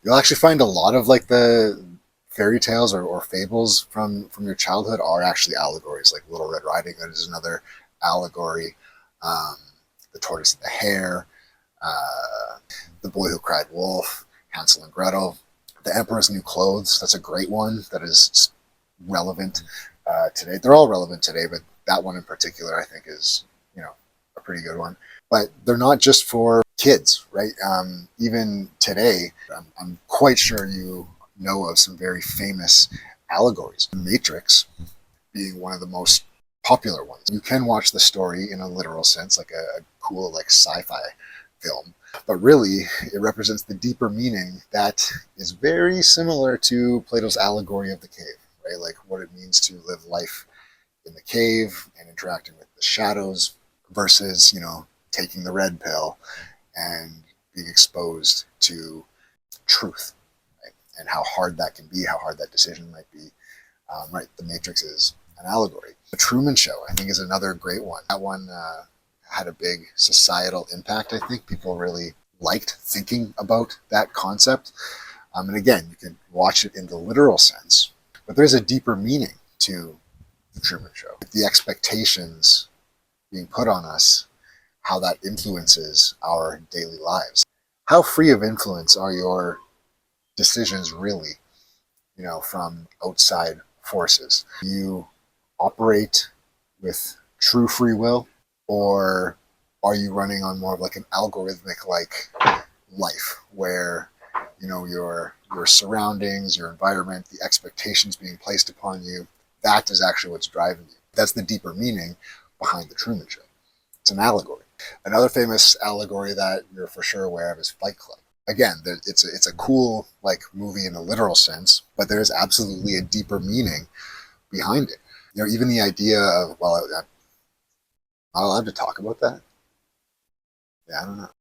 You'll actually find a lot of like the fairy tales or fables from your childhood are actually allegories. Like Little Red Riding Hood is another allegory. Um, the Tortoise and the Hare, uh, The Boy Who Cried Wolf, Hansel and Gretel, The Emperor's New Clothes. That's a great one that is relevant today. They're all relevant today, but that one in particular, I think, is a pretty good one. But they're not just for kids, right? Even today, I'm quite sure you know of some very famous allegories. The Matrix being one of the most popular ones. You can watch the story in a literal sense, like a cool like sci-fi film, but really it represents the deeper meaning that is very similar to Plato's allegory of the cave, right? Like what it means to live life in the cave and interacting with the shadows versus, taking the red pill and being exposed to truth, right? And how hard that can be, how hard that decision might be. Right, The Matrix is an allegory. The Truman Show, I think, is another great one. That one had a big societal impact. I think people really liked thinking about that concept. And again, you can watch it in the literal sense, but there's a deeper meaning to the Truman Show. The expectations being put on us, how that influences our daily lives. How free of influence are your decisions really, from outside forces? Do you operate with true free will, or are you running on more of like an algorithmic like life where your surroundings, your environment, the expectations being placed upon you, that is actually what's driving you? That's the deeper meaning behind the Truman Show. It's an allegory. Another famous allegory that you're for sure aware of is Fight Club. Again, it's a cool like movie in a literal sense, but there's absolutely a deeper meaning behind it. Even the idea of, well, I'm not allowed to talk about that. Yeah, I don't know.